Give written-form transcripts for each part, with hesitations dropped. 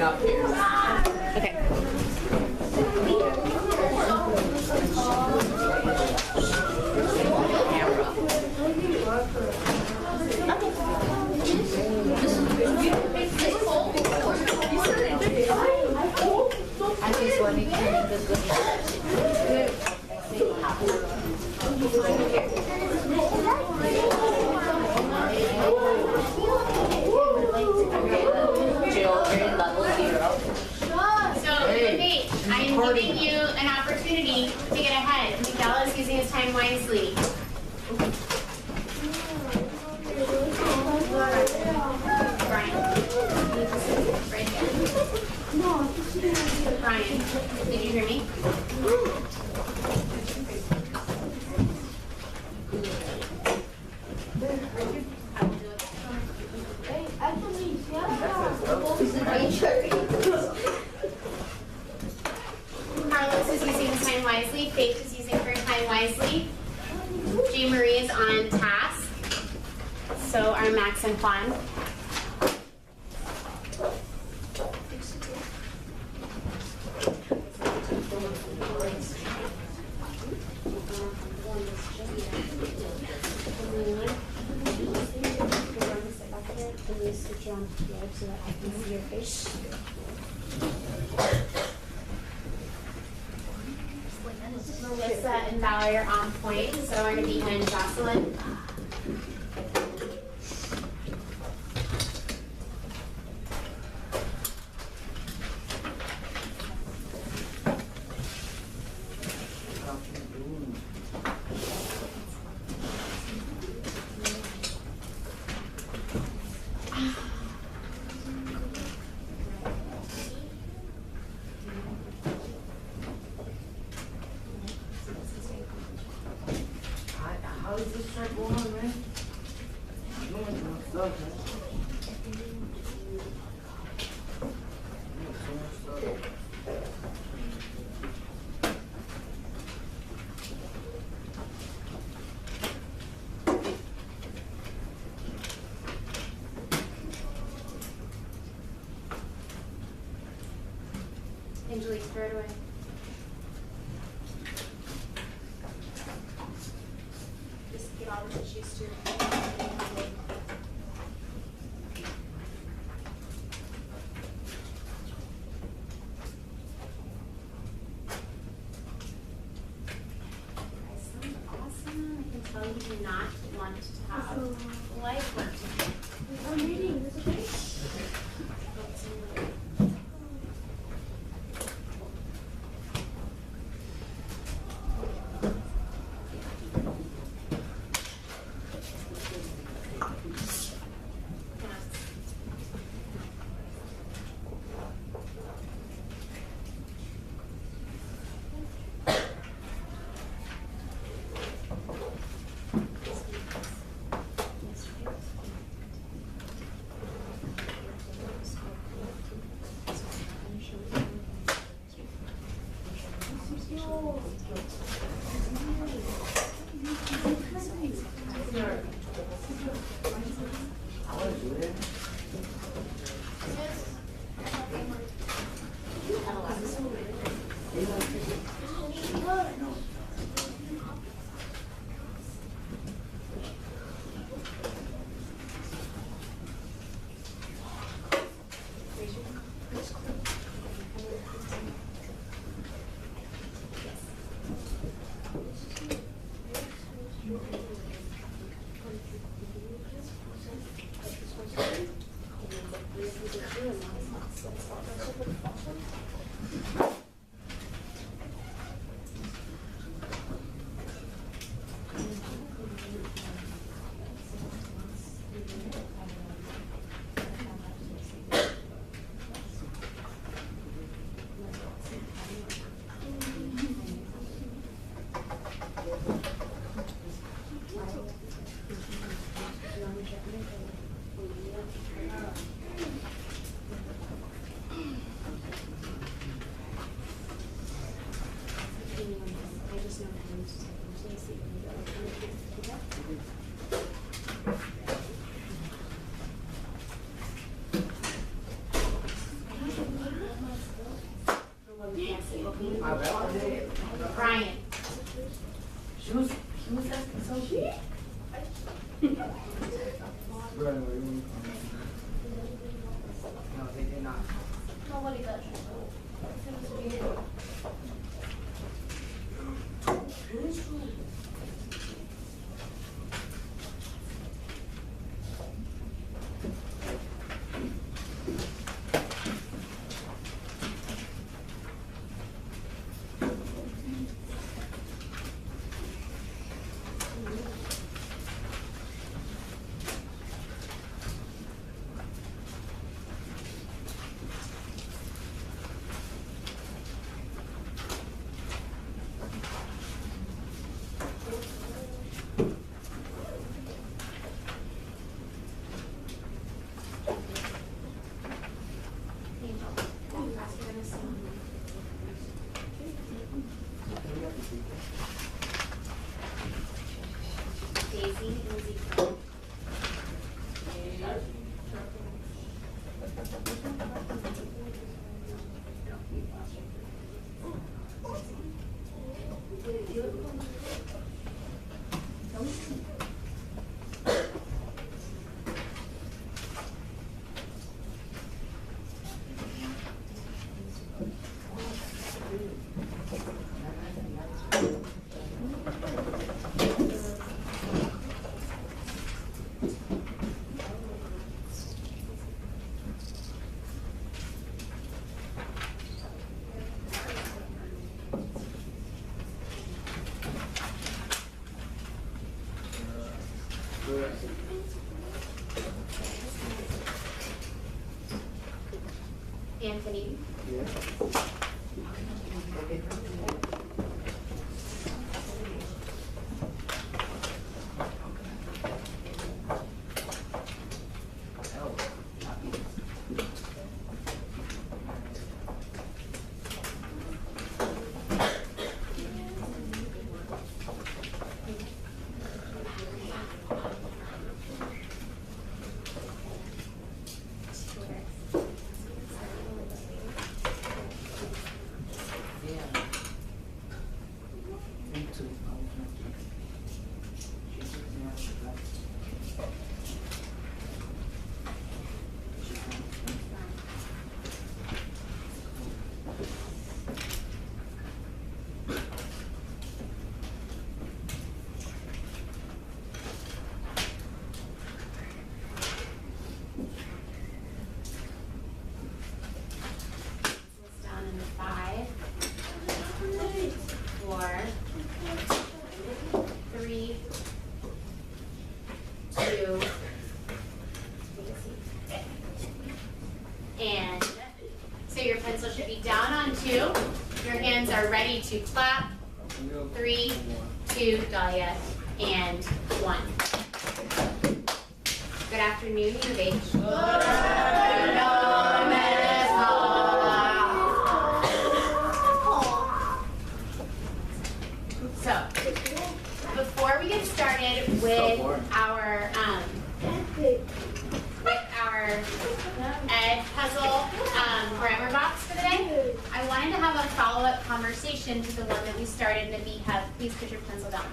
up here. Okay. Jill, you're in level 0. So, hey, I'm giving you an opportunity to get ahead. Miguel is using his time wisely. Brian. Right there. Brian, did you hear me? Carlos is using his time wisely. Faith is using her time wisely. Jean Marie is on task. So are Max and Juan. Melissa and Valerie are on point, so we're going to be in Jocelyn. How is this track going on, man? I'm doing some stuff, man. Angelique, throw it away. Just get all the tissues to awesome. I can tell you do not want to have life work. I'm reading. Is it okay? I bet I did. Brian. She was asking something. Brian, where you No, they did not. Nobody touched it. Daisy and Ezekiel. Anthony. Down in 5, 4, 3, 2, and so your pencil should be down on 2. Your hands are ready to clap. 3, 2, Dahlia, and 1. Good afternoon, UH. So, before we get started with our Ed puzzle grammar box for the day, I wanted to have a follow-up conversation to the one that we started that we have. Please put your pencil down.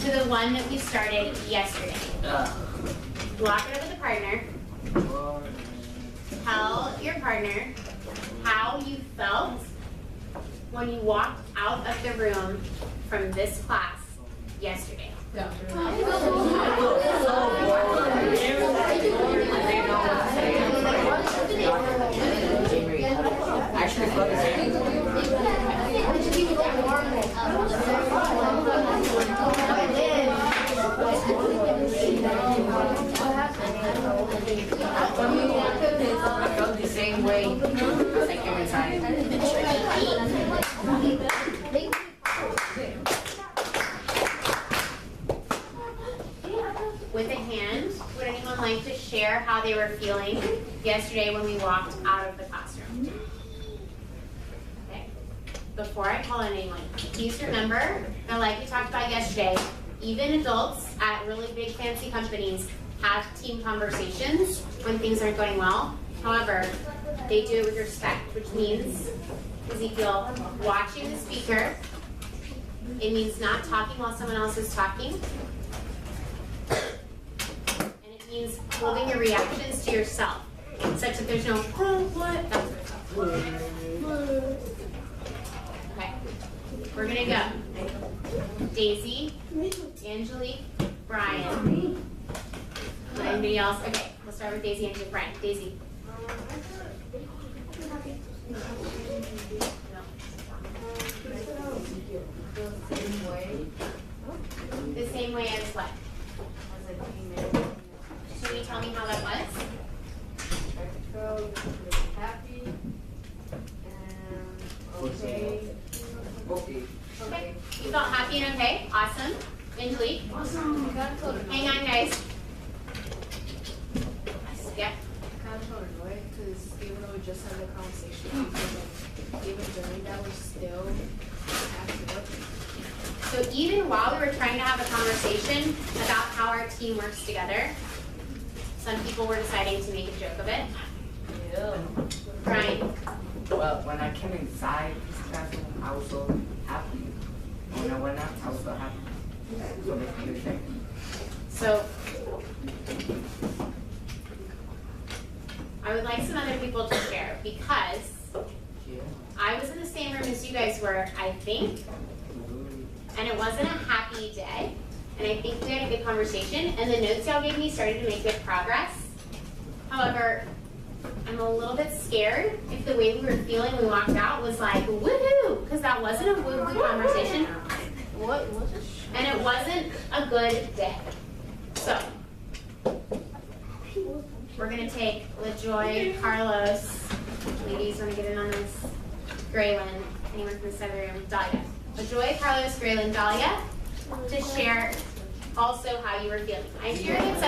To the one that we started yesterday. Block it up with a partner. Tell your partner how you felt when you walked out of the room from this class yesterday. Actually, I felt the same way like every time. With a hand, would anyone like to share how they were feeling yesterday when we walked out of the classroom? Okay. Before I call on anyone, please remember that, like we talked about yesterday, even adults at really big fancy companies have team conversations when things aren't going well. However, They do it with respect, which means, Ezekiel, watching the speaker. It means not talking while someone else is talking. And it means holding your reactions to yourself, such that there's no, oh, what? That sort of stuff. Okay, we're gonna go. Daisy, Angelique, Brian. Anybody else? Okay, we'll start with Daisy, Angelique, Brian. Daisy. The same way as what? Can you tell me how that was? I felt happy and okay. Okay. Okay. You felt happy and okay? Awesome. Angelique? Awesome. Hang on, guys. Yep. I kind of felt annoyed because even though we just had the conversation, even during that, we still acted up. So even while we were trying to have a conversation about how our team works together, some people were deciding to make a joke of it. Yeah. Brian, Well, when I came inside this classroom, I was so happy. When I went out, I was so happy. So make me ashamed. so I would like some other people to share because Yeah. I was in the same room as you guys were, I think, and it wasn't a happy day. And I think we had a good conversation, and the notes y'all gave me started to make good progress. However, I'm a little bit scared if the way we were feeling when we walked out was like, woohoo, because that wasn't a woo-woo conversation. What was it? And it wasn't a good day. So, we're gonna take LaJoy, Carlos, ladies, wanna get in on this? Graylin, anyone from the other room? Dahlia. LaJoy, Carlos, Graylin, Dahlia, to share also how you were feeling. I hear that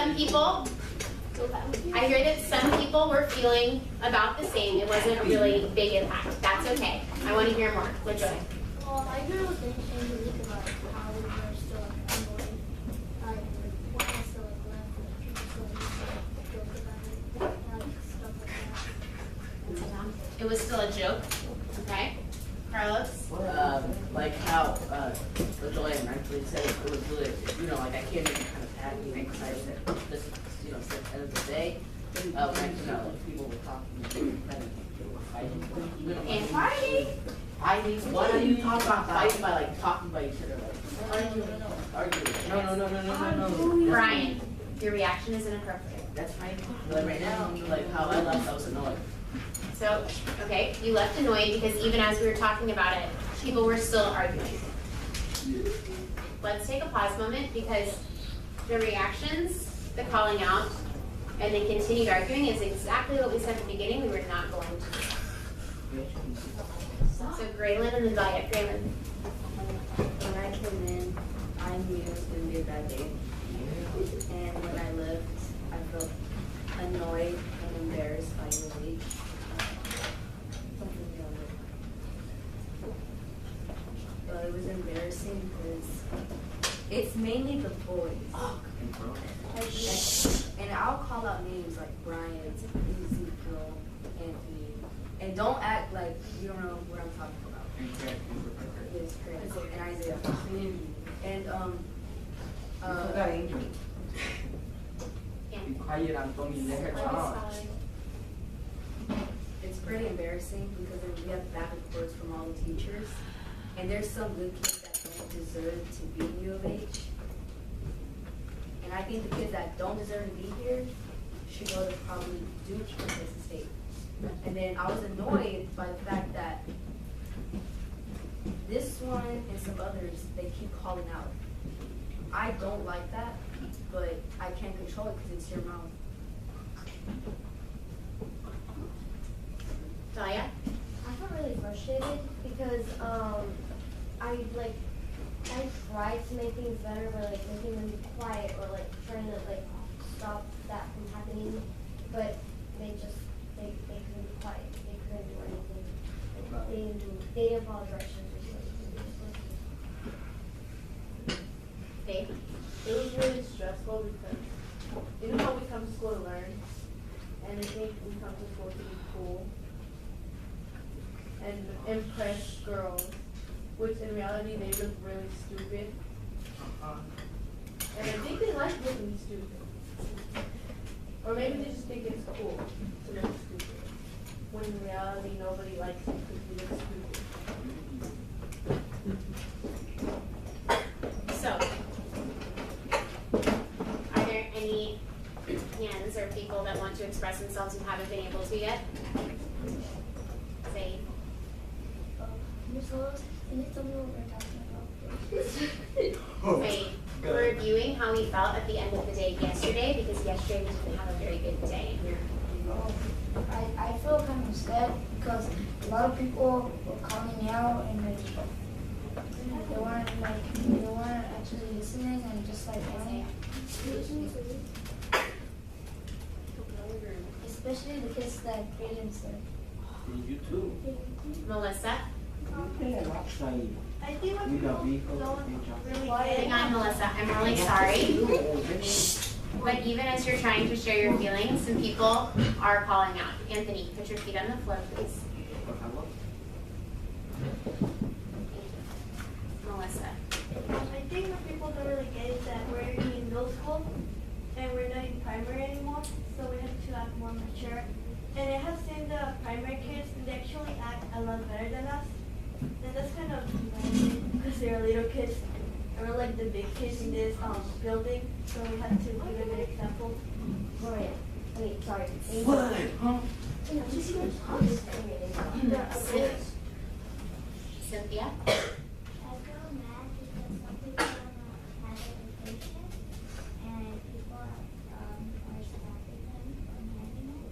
some people were feeling about the same. It wasn't a really big impact. That's okay. I want to hear more. LaJoy. Well, I agree with Angelique about how we were still annoyed. When I still left, people still joke about it, stuff like that. It was still a joke. Okay. Carlos. Like how LaJoy and Mentally said it was really, like I came in kind of happy and excited that this is, at the end of the day, like people were talking, people were fighting. And party. Fighting? Why are you talking about fighting by like talking by each other? Like arguing. No. Brian, your reaction is inappropriate. That's fine. Like right now, like how I left, I was annoyed. So, okay, you left annoyed because even as we were talking about it, people were still arguing. Let's take a pause moment because the reactions, the calling out, and the continued arguing is exactly what we said at the beginning we were not going to do. So Graylin and then Dahlia. Graylin. When I came in, I knew it was going to be a bad day. And when I left, I felt annoyed and embarrassed by Lily. Well, it was embarrassing because it's mainly the boys. And I'll call out names like Brian, Ezekiel, Anthony. And don't act like you don't know what I'm talking about. Yes, correct. And Isaiah. And You forgot Angel. Be quiet, I'm going to let her talk. it's pretty embarrassing because then we have back and forth from all the teachers. And there's some good kids that don't deserve to be in U of H. And I think the kids that don't deserve to be here should go to probably Duke or Texas State. And then I was annoyed by the fact that this one and some others, they keep calling out. I don't like that, but I can't control it because it's your mouth. Dahlia? I felt really frustrated because I tried to make things better by making them quiet or trying to stop that from happening, but they couldn't be quiet. They couldn't do anything. They didn't follow directions or something. Faith? It was really stressful because you know how we come to school to learn, and I think we come to school to be cool. and impress girls, which in reality they look really stupid. And I think they like looking stupid. Or maybe they just think it's cool to look stupid. When in reality nobody likes it because you look stupid. So, are there any hands or people that want to express themselves who haven't been able to yet? Say. Miss Rose, can you tell me what we're talking about? Wait, we're reviewing how we felt at the end of the day yesterday, because yesterday we didn't have a very good day. I feel kind of sad because a lot of people were calling me out and they weren't actually listening and just like especially the kids that Brayden said. You too. Melissa? I think when people don't really Hang on, Melissa, I'm really sorry. But even as you're trying to share your feelings, some people are calling out. Anthony, put your feet on the floor, please. Thank you. Melissa. I think what people don't really get is that we're in middle school and we're not in primary anymore, so we have to act more mature. And I have seen the primary kids, and they actually act a lot better than us. And that's kind of embarrassing because they're little kids and we're like the big kids in this building, so we have to give a good example. Gloria. I mean, sorry. What? Huh? Cynthia? I feel mad because some people don't have education and people are stopping them from having it.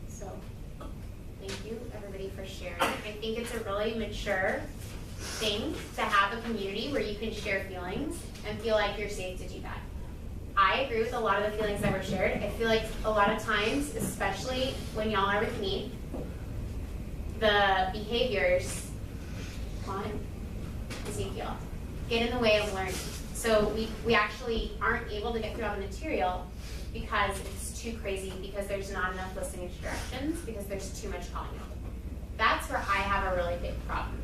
So, thank you everybody for sharing. I think it's a really mature thing to have a community where you can share feelings and feel like you're safe to do that. I agree with a lot of the feelings that were shared. I feel like a lot of times, especially when y'all are with me, the behaviors, come on, Ezekiel, get in the way of learning. So we actually aren't able to get through all the material because it's too crazy, because there's not enough listening to directions, because there's too much calling out. That's where I have a really big problem.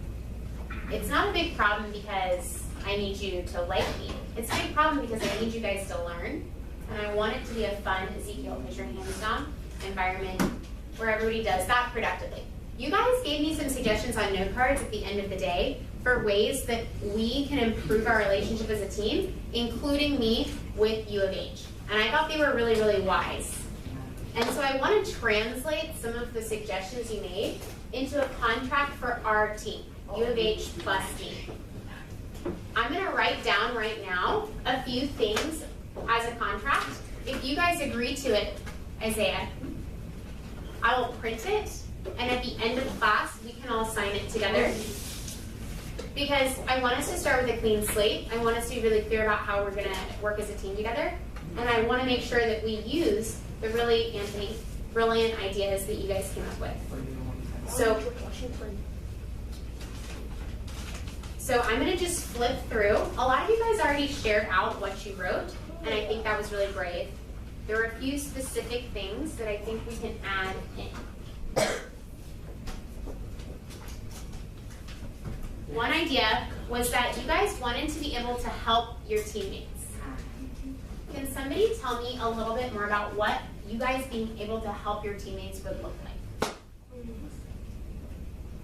It's not a big problem because I need you to like me. It's a big problem because I need you guys to learn, and I want it to be a fun, Ezekiel, put your hands down, environment where everybody does that productively. You guys gave me some suggestions on note cards at the end of the day for ways that we can improve our relationship as a team, including me with U of H. And I thought they were really, really wise. And so I want to translate some of the suggestions you made into a contract for our team, U of H plus team. I'm going to write down right now a few things as a contract. If you guys agree to it, Isaiah, I will print it, and at the end of class, we can all sign it together. Because I want us to start with a clean slate. I want us to be really clear about how we're going to work as a team together. And I want to make sure that we use the really, Anthony, brilliant ideas that you guys came up with. So I'm going to just flip through. A lot of you guys already shared out what you wrote, and I think that was really brave. There were a few specific things that I think we can add in. One idea was that you guys wanted to be able to help your teammates. Can somebody tell me a little bit more about what you guys being able to help your teammates would look like?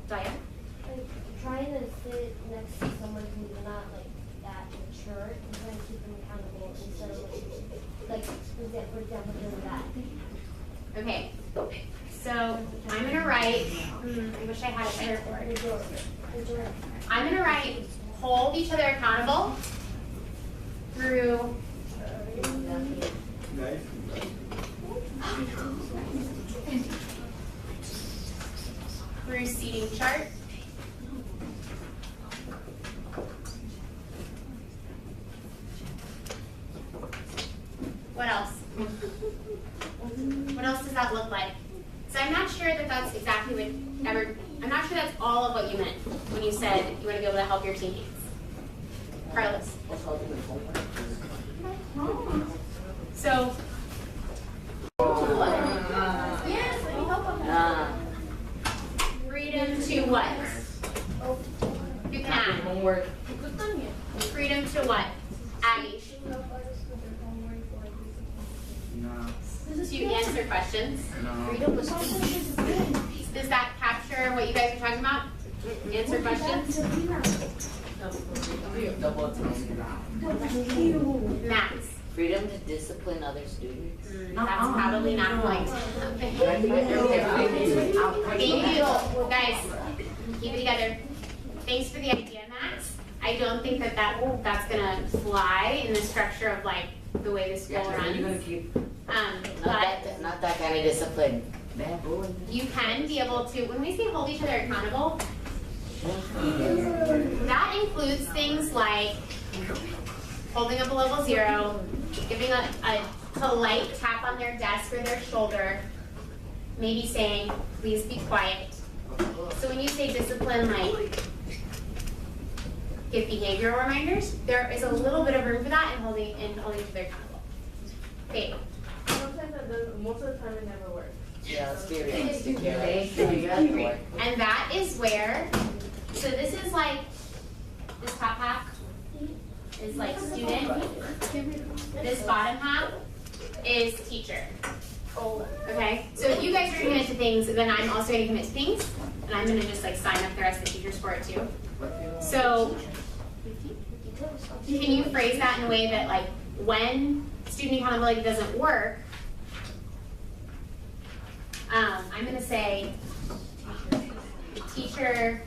Diane? Like trying to sit next to someone who's not like that mature and trying to keep them accountable instead of like for example doing that. Okay. So I'm gonna write. I wish I had a better word. I'm gonna write hold each other accountable through. Through seating chart. What else? What else does that look like? So I'm not sure that that's exactly what I'm not sure that's all of what you meant when you said you want to be able to help your teammates. Carlos. So. Yes, homework. Freedom to what? Abby, No, to answer questions. no. Does that capture what you guys are talking about? Answer questions? Double time. Max. Freedom to discipline other students. That's probably not going to happen. Thank you, guys. Keep it together. Thanks for the idea, Max. I don't think that's gonna fly in the structure of like the way the school runs. But Not that kind of discipline. Bad boy. you can be able to, when we say hold each other accountable, that includes things like holding up a level 0, giving a polite tap on their desk or their shoulder, maybe saying, please be quiet. So when you say discipline, like give behavioral reminders, there is a little bit of room for that in holding each other accountable. Okay. Sometimes it does, most of the time it never works. Yeah, experience. And that is where, so this is like, this top half is like student. This bottom half is teacher. Okay, so if you guys are gonna commit to things, then I'm also gonna commit to things, and I'm gonna just like sign up the rest of the teachers for it too. So, can you phrase that in a way that like, when student accountability doesn't work, I'm gonna say, teacher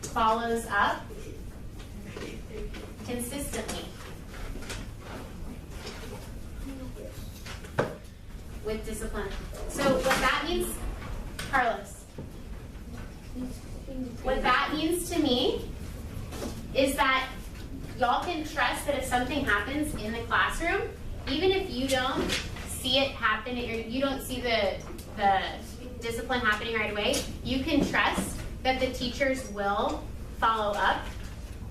follows up consistently with discipline. So what that means, Carlos, what that means to me is that y'all can trust that if something happens in the classroom, even if you don't see it happen, or you don't see the discipline happening right away, you can trust that the teachers will follow up.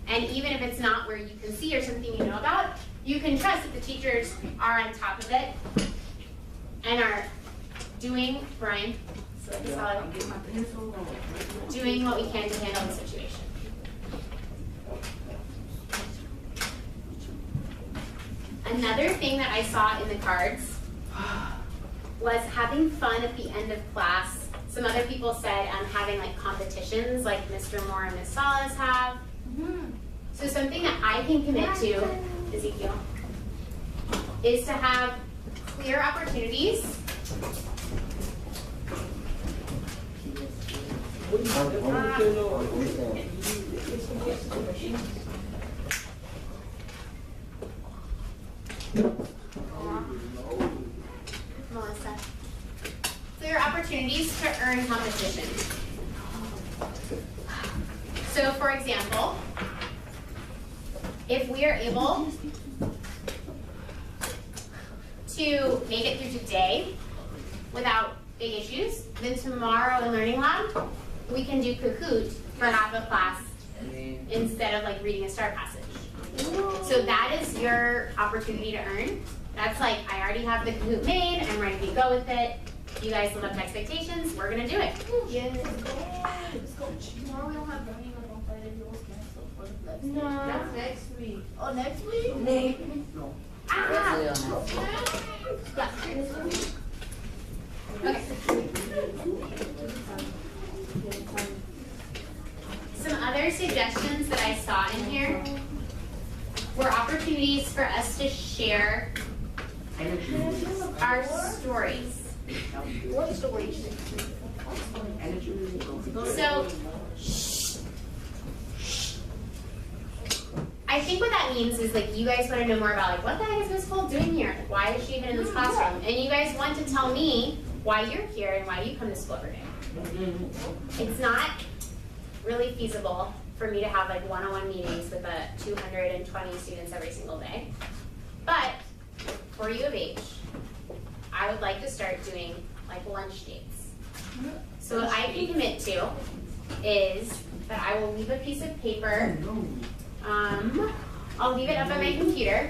And even if it's not where you can see or something you know about, you can trust that the teachers are on top of it and are doing, Brian, doing what we can to handle the situation. Another thing that I saw in the cards was having fun at the end of class. Some other people said having like competitions like Mr. Moore and Ms. Salas have. So something that I can commit to, Ezekiel, is to have clear opportunities Melissa. Clear opportunities to earn competition. So for example, if we are able to make it through today without big issues, then tomorrow in Learning Lab, we can do Kahoot for half a class instead of like reading a star passage. So that is your opportunity to earn. That's like, I already have the Kahoot made, I'm ready to go with it. You guys live up to expectations, we're gonna do it. Yes. Tomorrow we don't have running on Friday, you almost canceled for the flex. No. That's next week. Oh, next week? No. Ah! Okay. Some other suggestions that I saw in here were opportunities for us to share our stories. What stories? So, I think what that means is like you guys want to know more about like what the heck is Miss Cole doing here? Why is she even in this classroom? And you guys want to tell me why you're here and why you come to school every day. It's not really feasible for me to have like one-on-one meetings with 220 students every single day. But for U of H, I would like to start doing like lunch dates. So what I can commit to is that I will leave a piece of paper. I'll leave it up on my computer.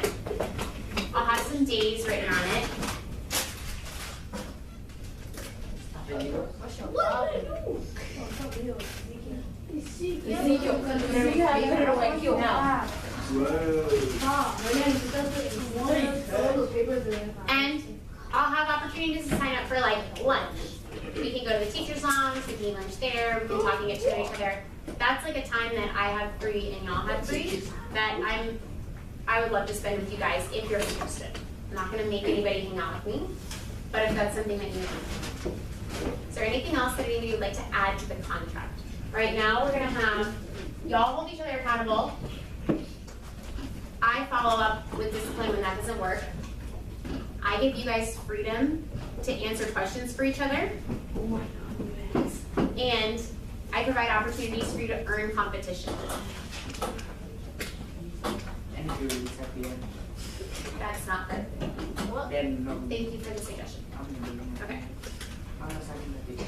I'll have some days written on it. Ezekiel, put it away, Q now. And I'll have opportunities to sign up for like lunch. We can go to the teacher's lounge, we can eat lunch there, we can talk and get to know each other. That's like a time that I have free and y'all have free that I would love to spend with you guys if you're interested. I'm not gonna make anybody hang out with me, but if that's something that you want. Is there anything else that anybody would like to add to the contract? Right now, we're gonna have y'all hold each other accountable. I follow up with discipline when that doesn't work. I give you guys freedom to answer questions for each other. And I provide opportunities for you to earn competition. And juries at the end. That's not good. Well, Then, no. thank you for the suggestion. Okay. I'm not signing the video.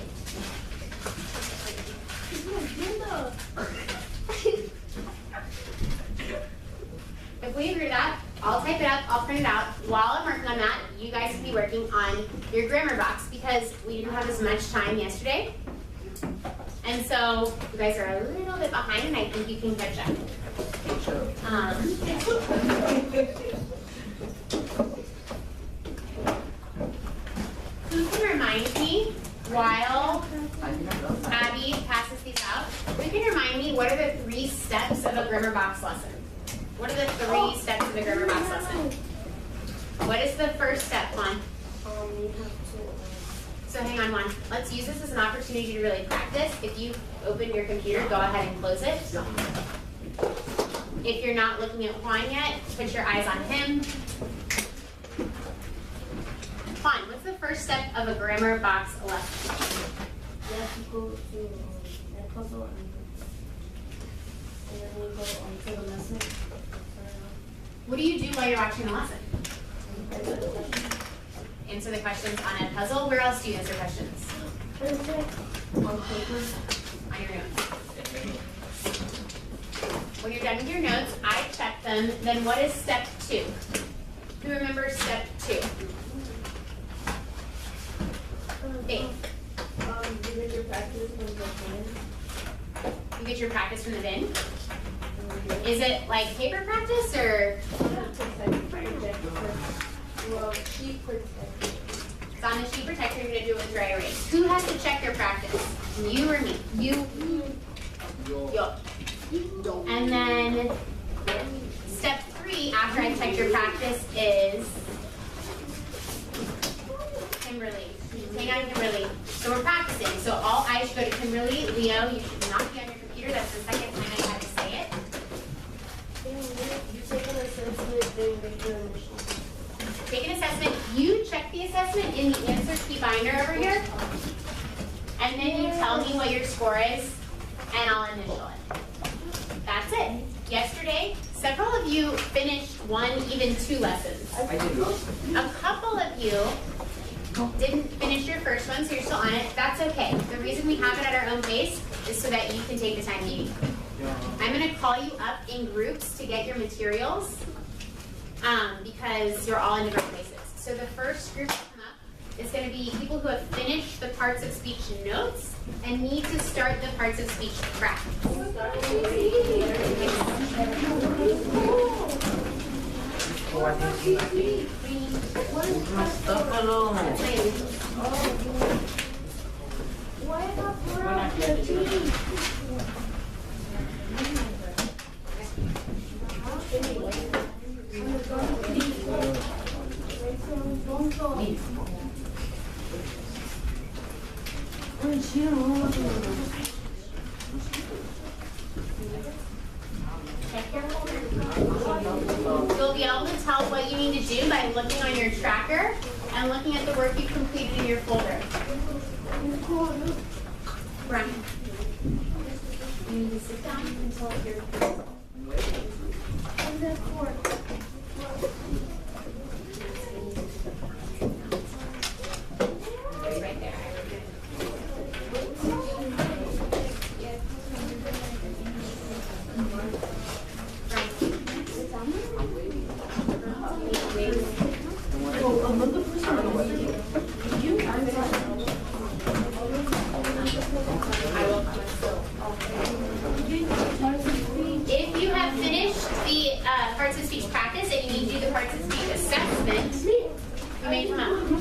If we agree to that, I'll type it up, I'll print it out. While I'm working on that, you guys can be working on your grammar box because we didn't have as much time yesterday. And so you guys are a little bit behind and I think you can catch up. Who can remind me while Abby passes these out, who can remind me what are the 3 steps of a grammar box lesson? What are the 3 steps of a grammar box lesson? What is the first step, Juan? You have to, So hang on, Juan. Let's use this as an opportunity to really practice. If you open your computer, go ahead and close it. If you're not looking at Juan yet, put your eyes on him. Juan, what's the first step of a grammar box lesson? you have to go to that puzzle and then you go to the lesson. What do you do while you're watching the lesson? Answer the questions on a puzzle. Where else do you answer questions? On paper. On your notes. When you're done with your notes, I check them. Then what is step 2? Who remembers step 2? Faith. You get your practice from the bin. You get your practice from the bin? Is it like paper practice or? Well, sheet protector. It's on the sheet protector, you're gonna do it with dry erase. Who has to check your practice? You or me? You. And then step 3 after I check your practice is Kimberly. Hang on, Kimberly. So we're practicing. So all eyes should go to Kimberly. Leo, you should not be on your computer. That's the second time I had to say it. You take an assessment, then you make your initials. Take an assessment. You check the assessment in the answer key binder over here. And then you tell me what your score is, and I'll initial it. That's it. Yesterday, several of you finished 1, even 2 lessons. I did. A couple of you didn't finish your first one, so you're still on it. That's okay. The reason we have it at our own pace is so that you can take the time you need. I'm going to call you up in groups to get your materials because you're all in different places. So the first group to come up is going to be people who have finished the parts of speech notes and need to start the parts of speech practice. Stuff alone. Why not put on your teeth? You'll be able to tell what you need to do by looking on your tracker and looking at the work you've completed in your folder. Brian, you need to sit down until you're. What's that for? It's right there. I will. participant assessment, you may come out. No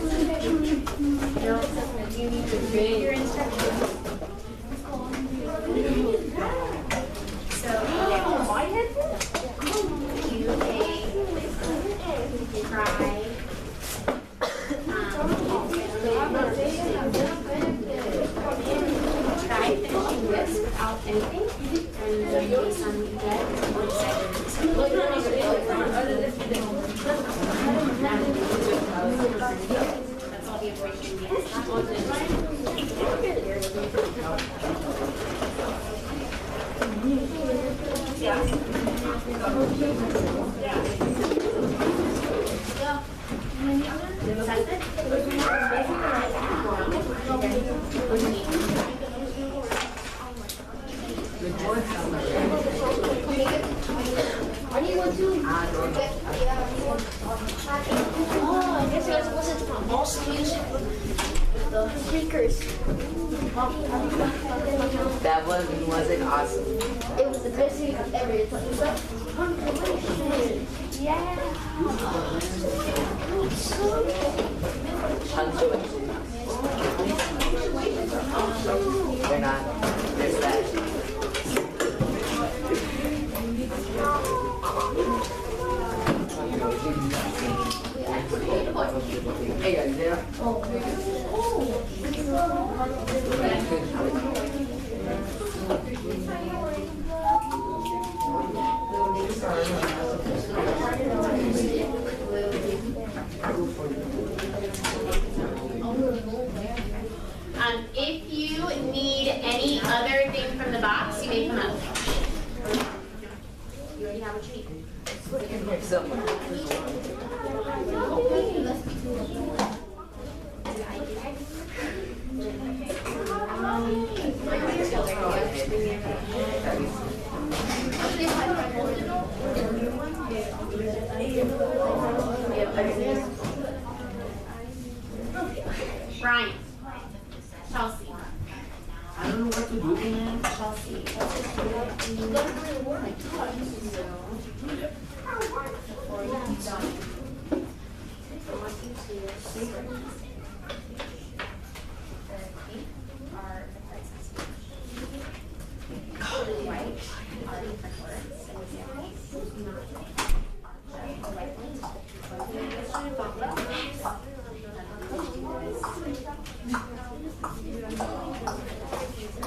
assessment, you need to read your instructions. So, you may try. Try finishing this without anything, and then based on what you get, we'll that's all the information we Oh, I guess it wasn't from most music with the speakers. That wasn't awesome. It was the best thing I've ever done. It was like punctuation. Yeah. Punctuation. They're not. There's that. Hey guys, there. If you need any other thing from the box, you may come up. You already have what you need. Brian. Chelsea. I don't know what to do, man. Chelsea. Before you keep going, I want you to separate the pink are the prices. The white are the different words and examples. The white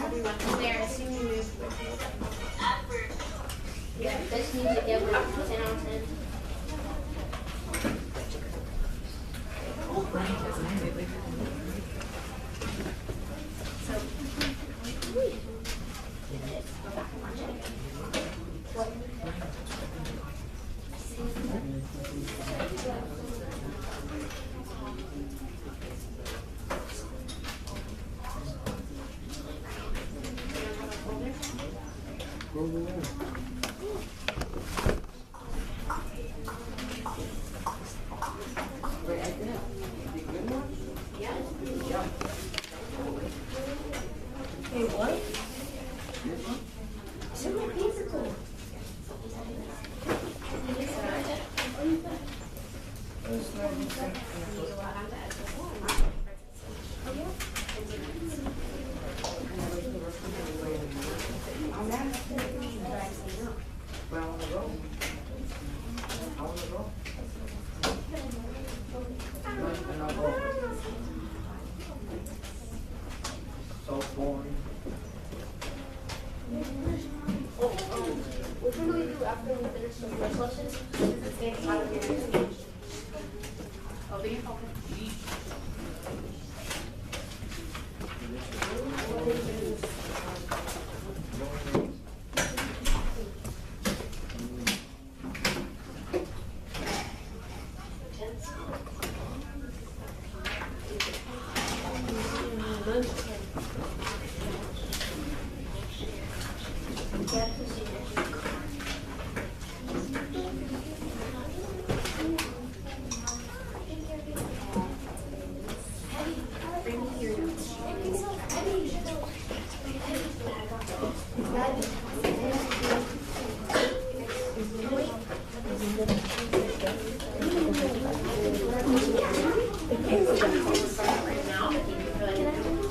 everyone there, assuming you move. Yeah, this music ever 10 out of 10. Go back and watch it. Hey, what? Send my physical. But I wanna go. I wanna go. And I'll go. So boring. Which one do we do after we finish the first lesson? Open your phone. Okay, so we'll start right now, but thank you for letting me know.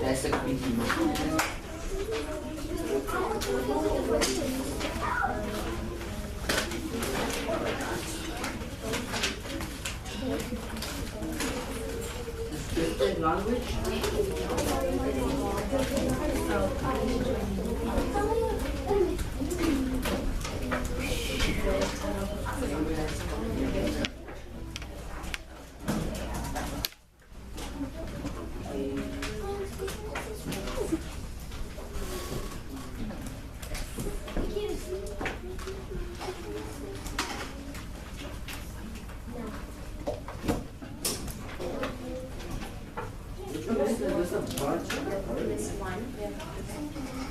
That's a creepy man. Scripted language? This one.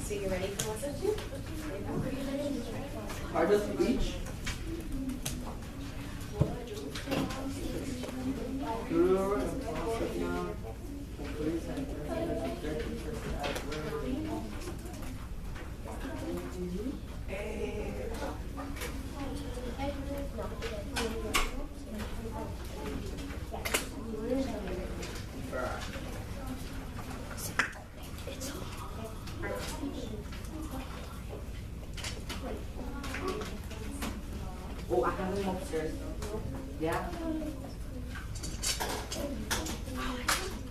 So you're ready for lesson 2? Part of speech? Oh, I have them upstairs. Yeah.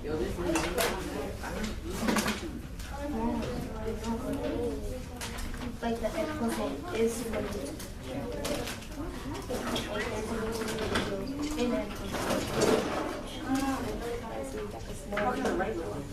Yo, this Like the equivalent is when and then Talking the right one.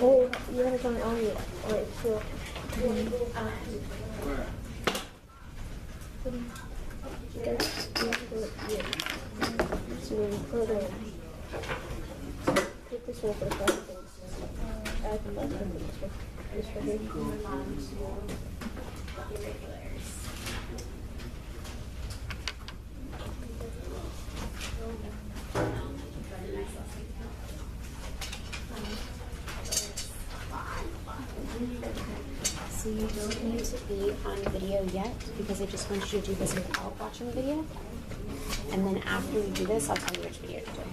oh, you haven't done it all yet. Alright, so you guys you have to do it here. So when you put it take this one for the five things. Add the last one to this one. This one here. Move on to irregulars. So you don't need to be on video yet because I just want you to do this without watching the video. And then after we do this, I'll tell you which video to do.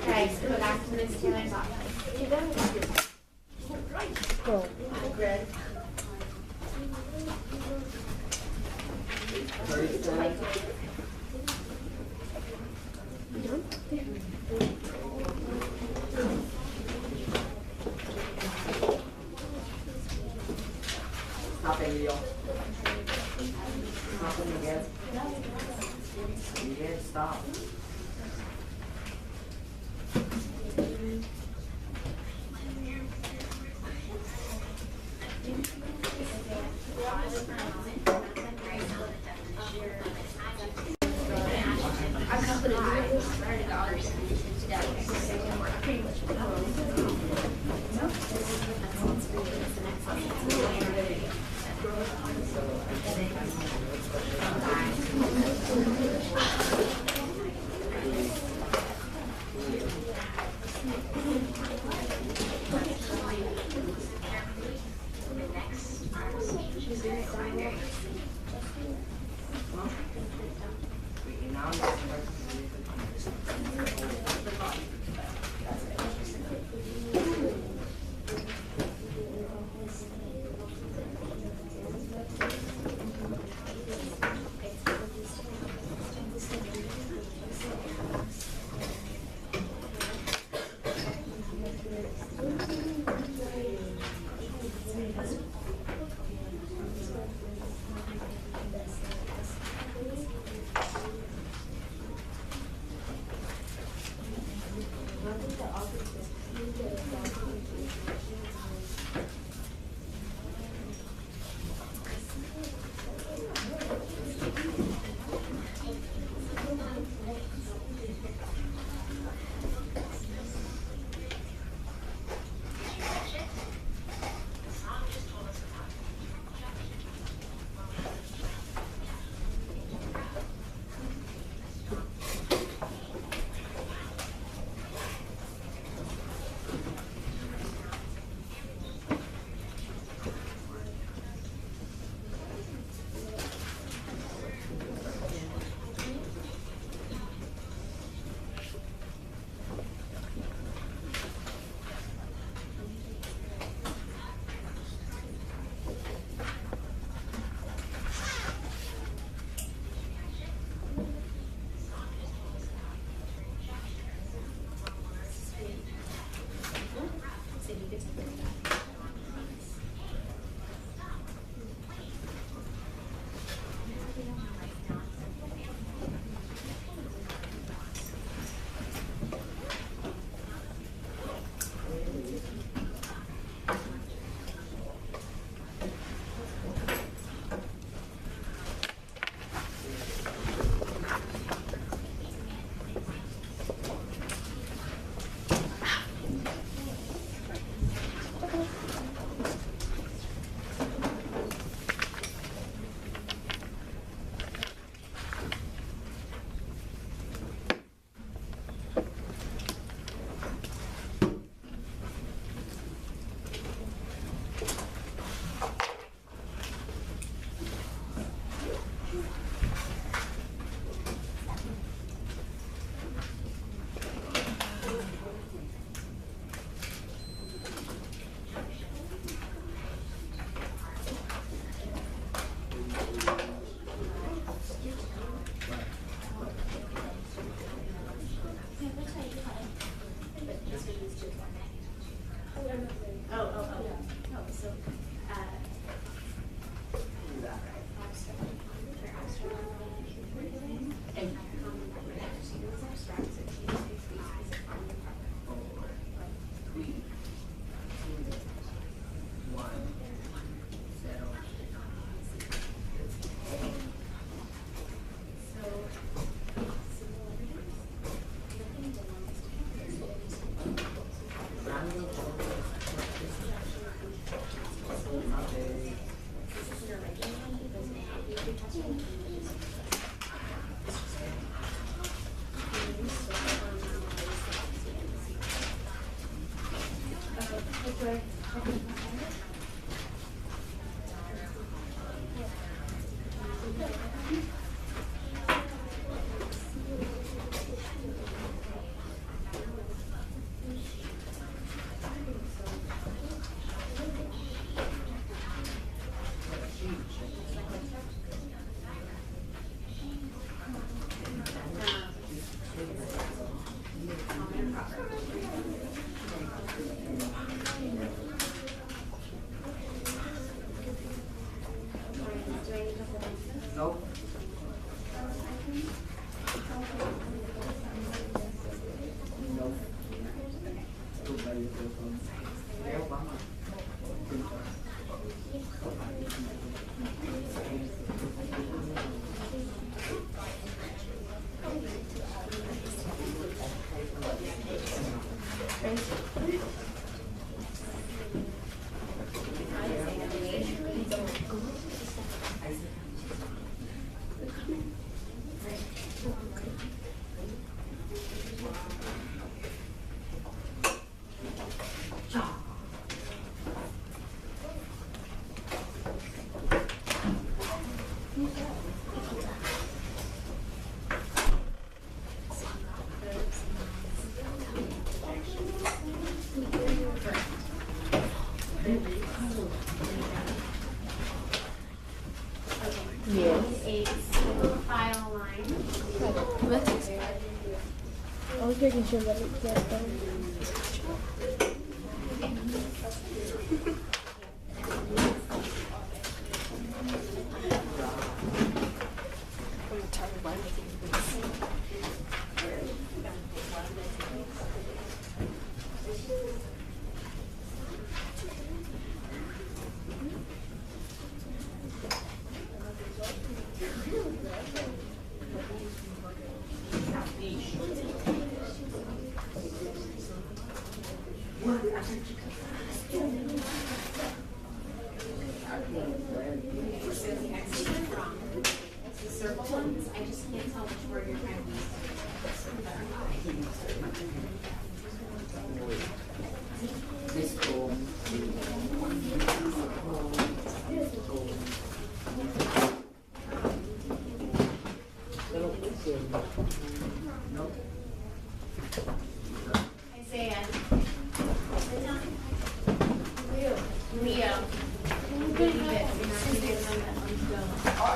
Okay, so go back to Ms. Taylor's office. Go. Stop it, Leo. Stop it again. You can't stop. A single file line. I was making sure that it gets done. The circle ones, I just can't tell which word you're trying to use. This school. Isaiah. Leo. Leave it. You're not gonna get on that one.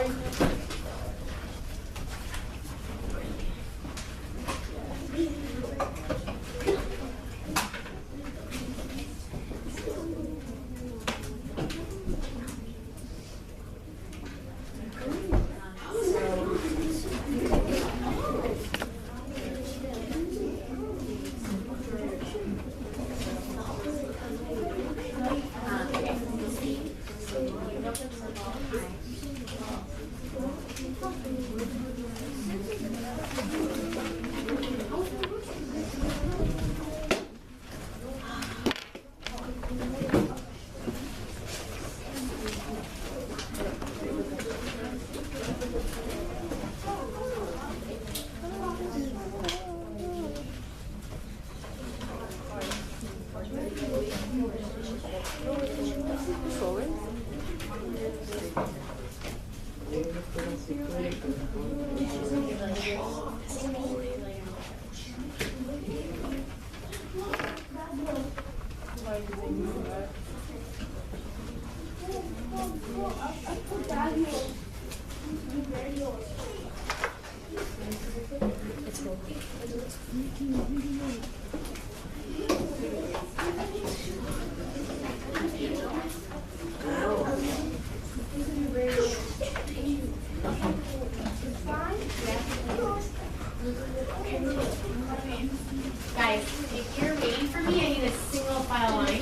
Guys, if you're waiting for me, I need a single file line.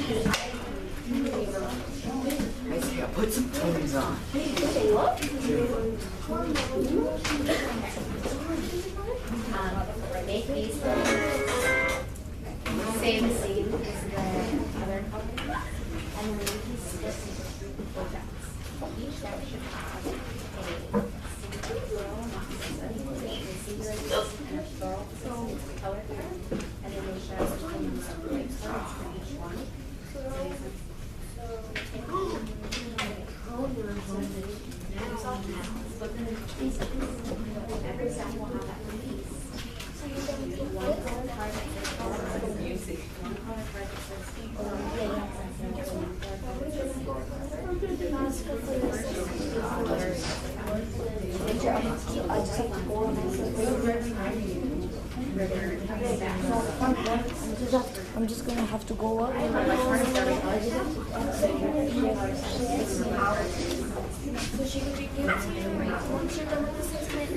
Isaiah, put some tones on. Make these say the same as the other color. And then we can split into projects. Each deck should have a single row, not singular, and a plural color card. And then they should have some like words for each one. Every set will have that piece. One color card that says one color card that says I'm just gonna have to go up. So she could be given to you once you're done with the assessment.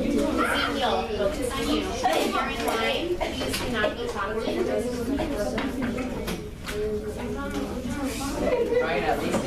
Ezekiel, focus on you. If you're in line, please do not be talking. Right, at least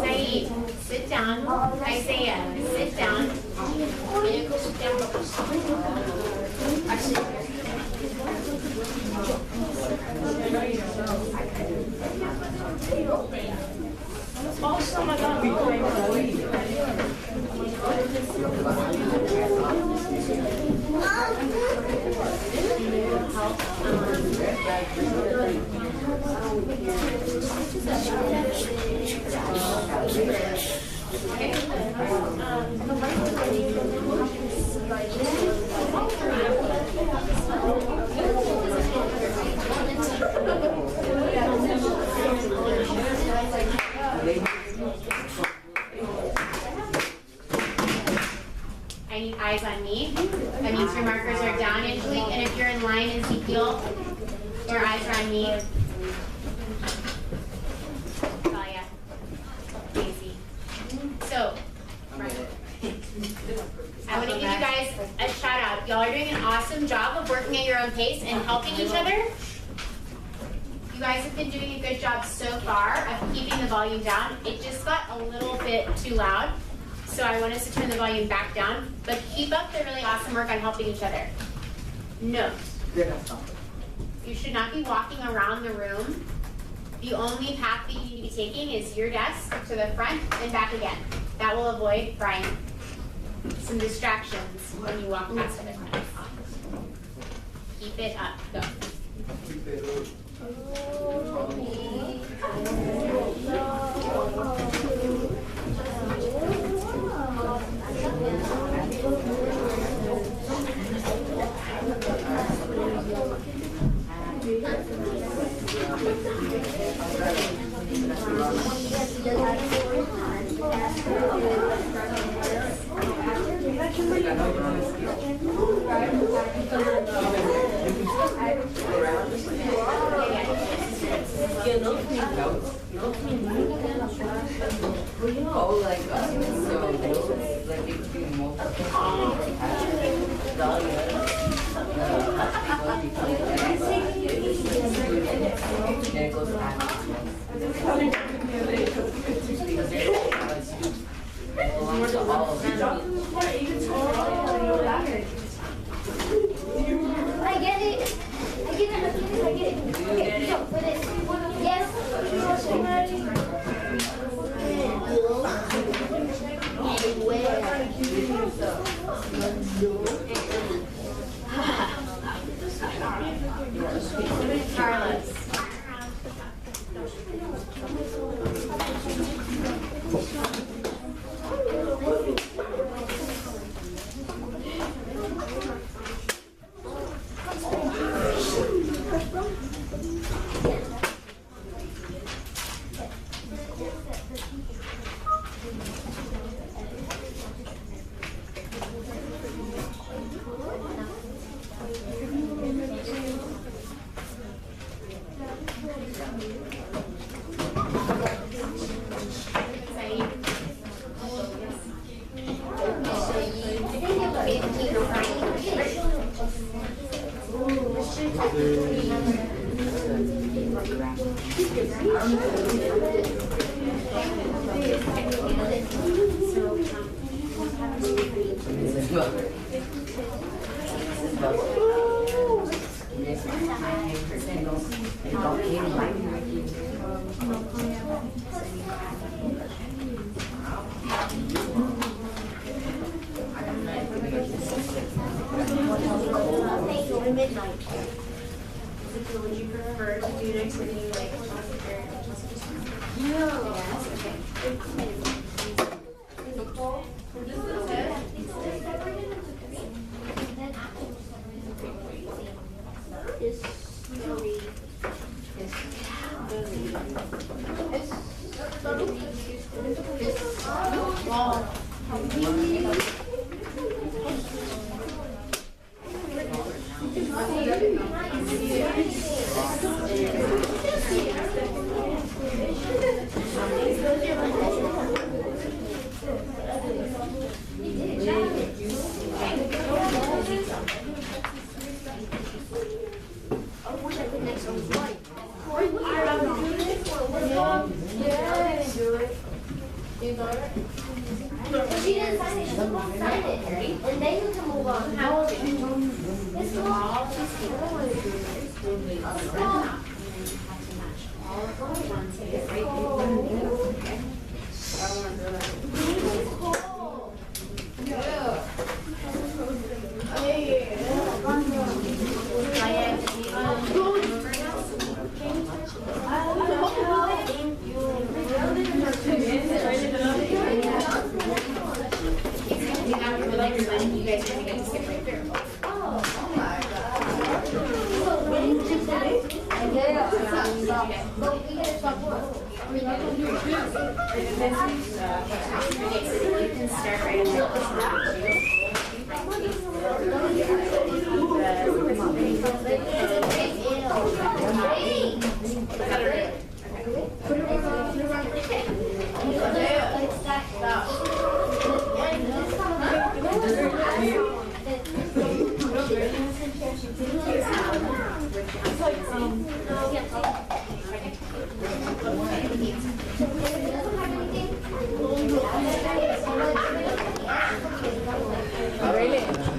Saeed, sit down. Isaiah, sit down. I need eyes on me. That means your markers are down, Angelique. And if you're in line, Ezekiel, your eyes are on me. Talia, Daisy. So, I want to give you guys a shout out. Y'all are doing an awesome job of working at your own pace and helping each other. You guys have been doing a good job so far of keeping the volume down. It just got a little bit too loud. So I want us to turn the volume back down, but keep up the really awesome work on helping each other. Note, you should not be walking around the room. The only path that you need to be taking is your desk to the front and back again. That will avoid, Brian, some distractions when you walk past other friends. Keep it up. Go. Midnight. Would you prefer to do an activity like Yes,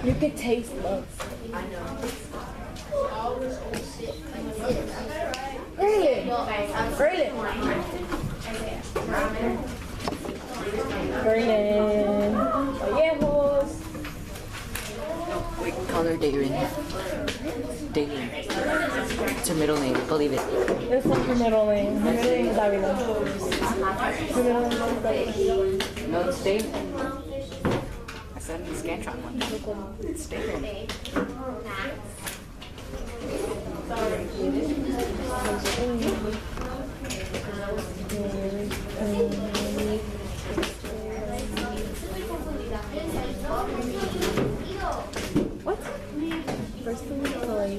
You could taste love. Berlin. Viejos. We call her Daylin. Daylin. It's her middle name, believe it. That's not her middle name. Her middle name is Davila. Her middle name is Davila. No, it's Daylin. I said in the Scantron one. It's Daylin. What? First thing we play.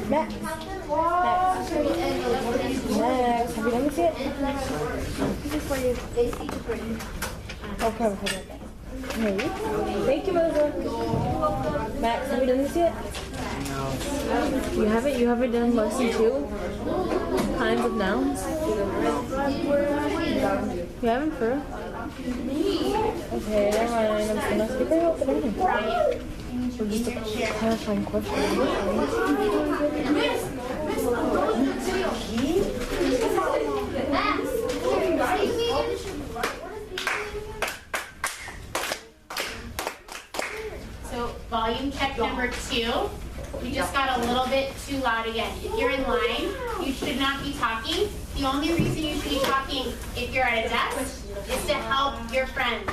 Max. Max. Have you done this yet? This is for you. Okay, okay. Hey. Thank you, Melissa. Max, have you done this yet? No. You haven't? You haven't done lesson 2? Kinds of nouns? You haven't, for real? Okay, never mind. I'm still not speaking about the learning. So just a clarifying question. So volume check number 2. You just got a little bit too loud again. If you're in line, you should not be talking. The only reason you should be talking if you're at a desk is to help your friends.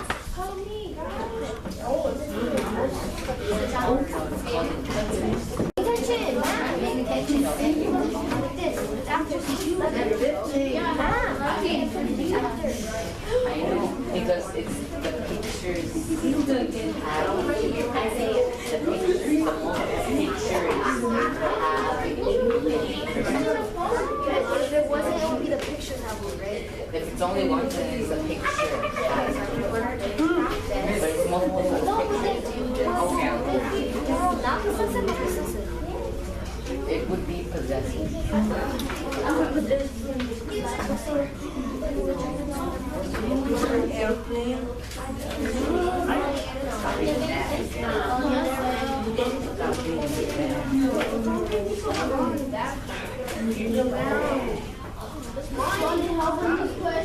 Because it's the pictures. I don't know. I say the pictures. only one thing is a picture. But it's multiple pictures. It would be possessive.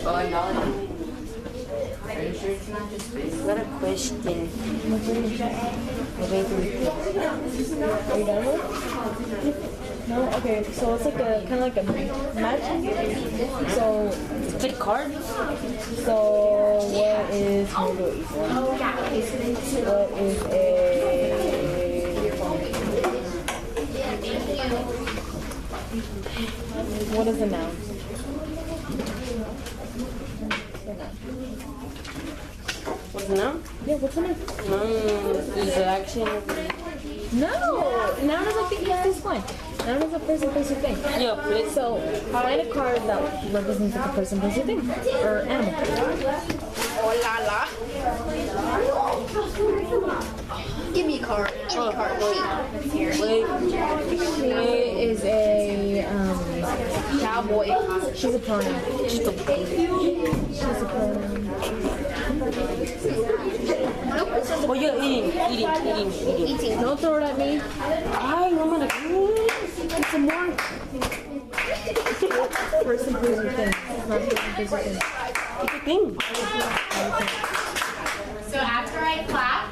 Oh, and Dolly, are you sure it's not just space? Got a question. Are you done with it? No? Okay, so it's like a kind of like a match. So it's a card. So what is what is a what is a noun? What's the noun? Yeah, what's a noun? Is the action? No! Noun is like the easiest one. Noun is a person, place, or thing. Yeah, place. So, find a card that represents like a person, place, or thing. Or animal. Oh la la. Give me a card. Give me a card. She is a, Cowboy. she's a pronoun. She's a pronoun. Oh, you're eating. Don't throw it at me. Ay, no me la It's a mark. Person, place, or thing. It's not person, place, or thing. So after I clap,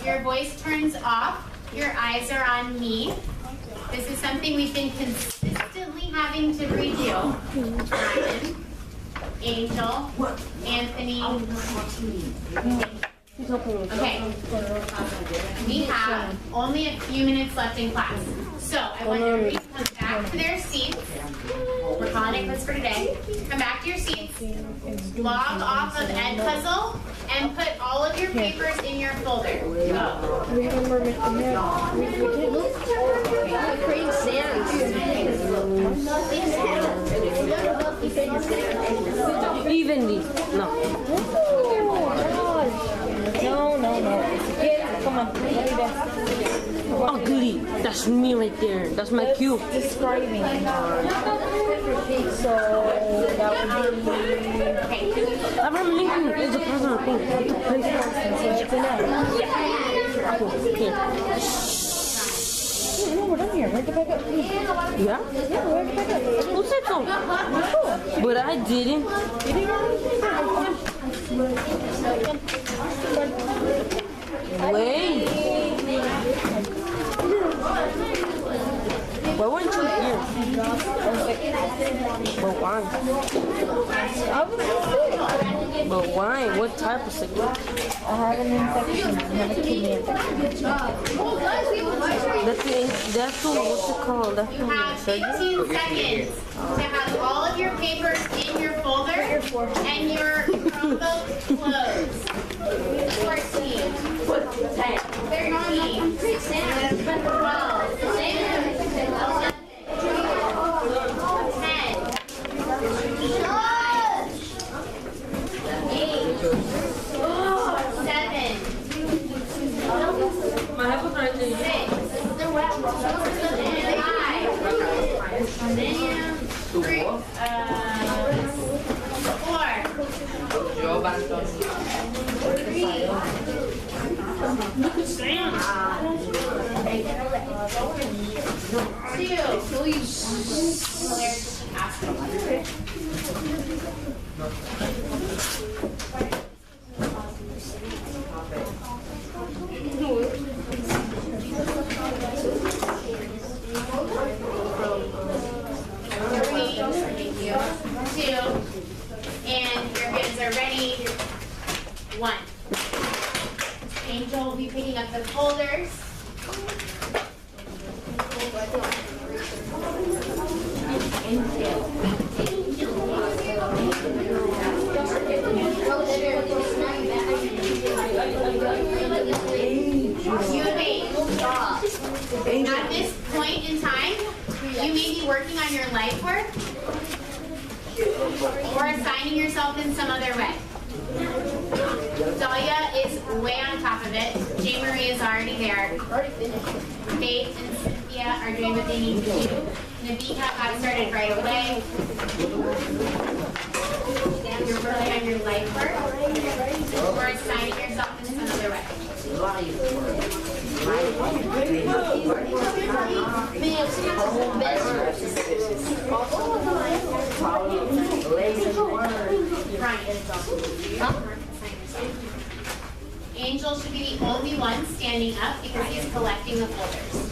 your voice turns off, your eyes are on me. This is something we've been consistently having to redo. Ryan, Angel, Anthony. Okay. We have only a few minutes left in class. So I want everybody to come back to their seats. We're calling it quits for today. Come back to your seats. Log off of Edpuzzle and put all of your papers in your folder. Go. We have more we Create sand. Evenly. No. No. Kids, come on. Let me dance. Oh, goody. That's me right there. That's my cue. Describing. So that would be. Abraham Lincoln is a personal thing. It's a place. So it's a noun. Here. No, we're done here. We have to back up. Yeah? Yeah, we have to back up. Who said so? But I didn't. Wait. Why weren't you here? But why? But why? What type of sickness? I have an infection. I have a kidney infection. That's the, what's it called? That's You have 15 seconds to have all of your papers in your folder and your Chromebook closed. 14, 10, 13, 12, and your hands are ready. 1. Angel will be picking up the folders. At this point in time, you may be working on your life work. Or assigning yourself in some other way. Dahlia is way on top of it. J. Marie is already there. Faith and Cynthia are doing what they need to do. Navika got started right away. You're working on your life work. Or assigning yourself in some other way. Angel should be the only one standing up because he's collecting the folders.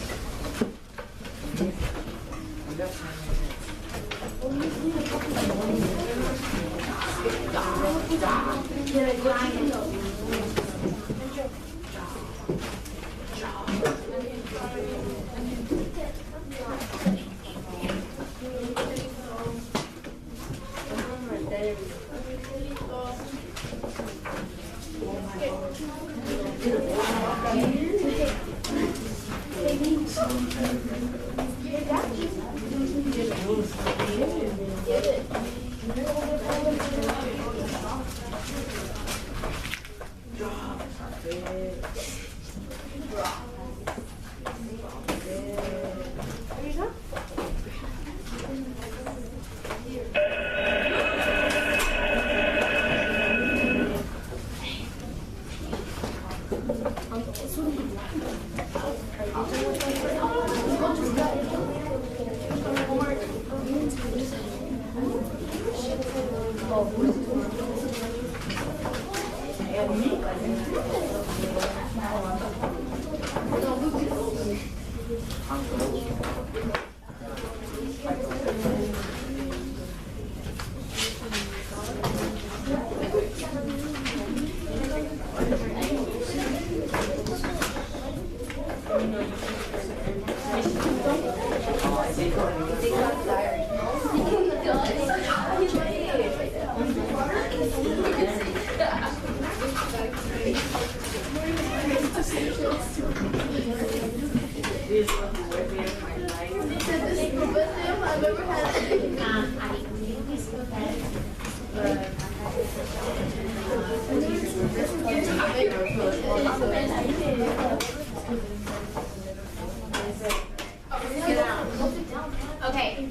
Okay.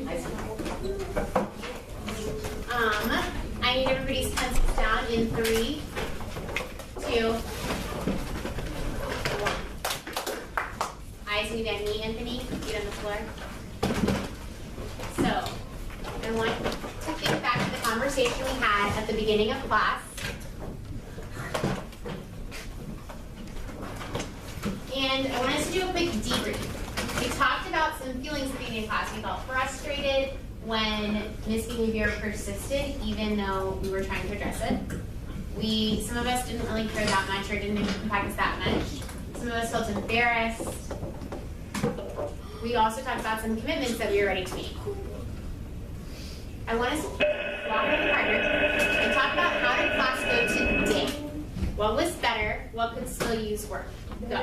I need everybody's pencils down in 3, 2, 1. Eyes meet at knee, Anthony. Feet on the floor. So, I want to think back to the conversation we had at the beginning of class. And I want us to do a quick debrief. We talked about some feelings at the beginning of class. We felt frustrated when misbehavior persisted, even though we were trying to address it. Some of us didn't really care that much or didn't impact us that much. Some of us felt embarrassed. We also talked about some commitments that we were ready to make. I want us to walk around the partner and talk about how did class go today? What was better? What could still use work? Go.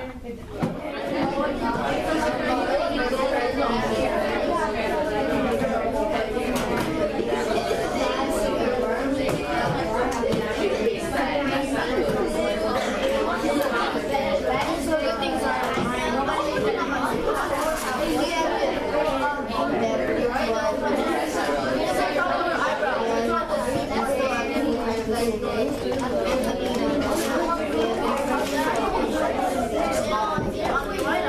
Why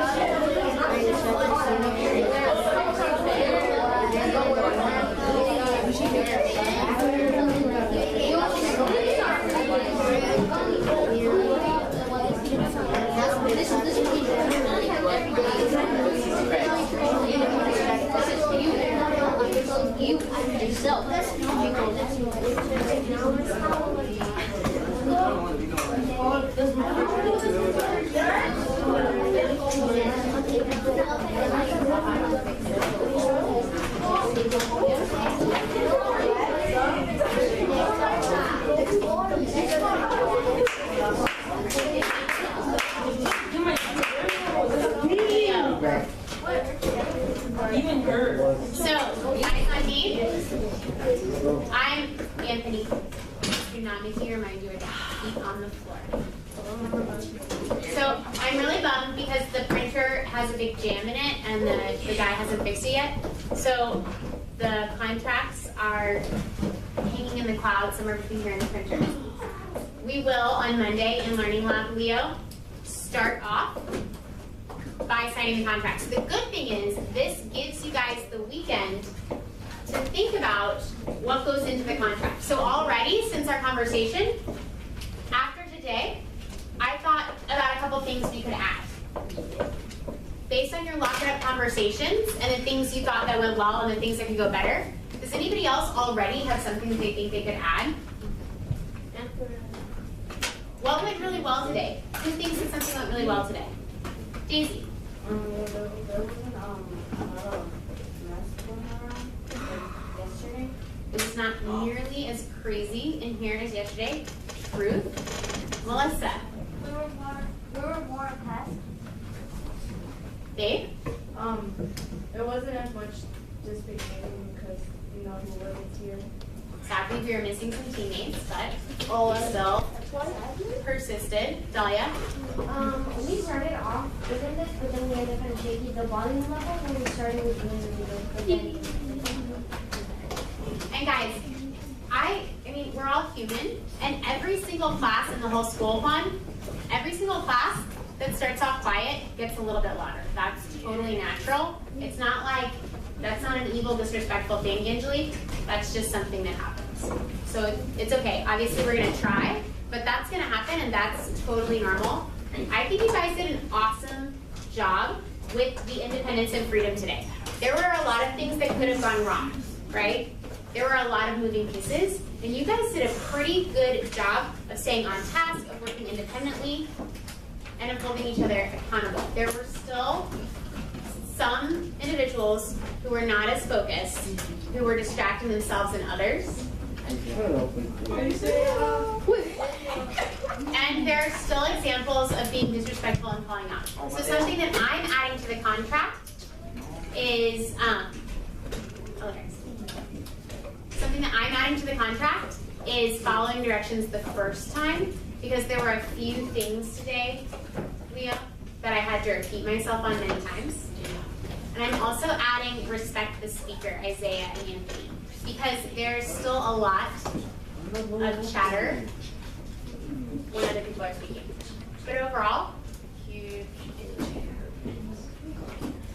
has a big jam in it and the guy hasn't fixed it yet. So the contracts are hanging in the cloud somewhere between here and the printer. We will, on Monday in Learning Lab, Leo, start off by signing the contract. So the good thing is this gives you guys the weekend to think about what goes into the contract. So already, since our conversation, after today, I thought about a couple things we could add. Based on your locked up conversations and the things you thought that went well and the things that could go better, does anybody else already have something that they think they could add? What went really well today? Who thinks that something went really well today? Daisy. There wasn't a lot of mess going around like yesterday. It was not nearly as crazy in here as yesterday. Truth. Melissa. We were more impressed. Dave. There wasn't as much just beginning because, you know, who wasn't here. Sadly, we were missing some teammates, but we still persisted. Dahlia. We started off good in this, but then we ended up kind of shaky. The volume level when we started was really good. And guys, I mean, we're all human, and every single class in the whole school one, every single class that starts off quiet gets a little bit louder. That's totally natural. It's not like, that's not an evil, disrespectful thing, Angelique. That's just something that happens. So it's okay. Obviously, we're gonna try, but that's gonna happen, and that's totally normal. I think you guys did an awesome job with the independence and freedom today. There were a lot of things that could have gone wrong, right? There were a lot of moving pieces, and you guys did a pretty good job of staying on task, of working independently, and of holding each other accountable. There were still some individuals who were not as focused, who were distracting themselves and others. And there are still examples of being disrespectful and calling out. So something that I'm adding to the contract is, something that I'm adding to the contract is following directions the first time, because there were a few things today, Leo, that I had to repeat myself on many times. And I'm also adding respect the speaker, Isaiah and Anthony, because there's still a lot of chatter when other people are speaking. But overall, huge.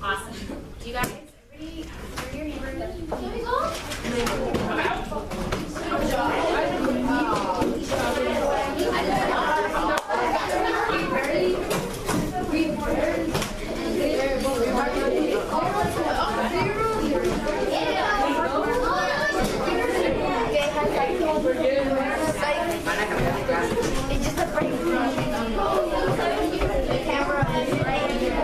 Awesome. Do you guys, everybody, are your neighbors? Can we go? It's just a break. The camera is right here.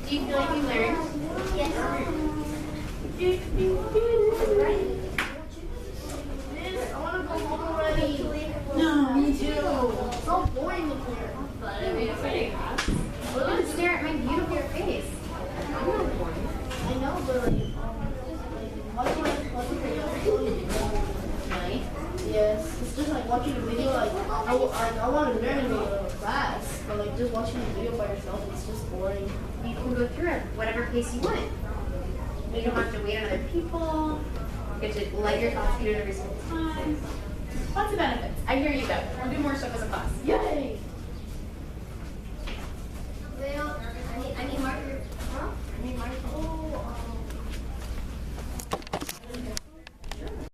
Do you feel like you learned? Yes. I want to go home already. No, me too. It's so boring in here. But I mean, it's like, don't stare at my beautiful face. I'm not boring. I know, but Really? yes, it's just like watching a video. Like I want to learn in a class. but like just watching a video by yourself, it's just boring. You can go through it whatever pace you want. You don't have to wait on other people. You get to let your thoughts get in every single time. Lots of benefits. I hear you though. We'll do more stuff as a class. Yeah.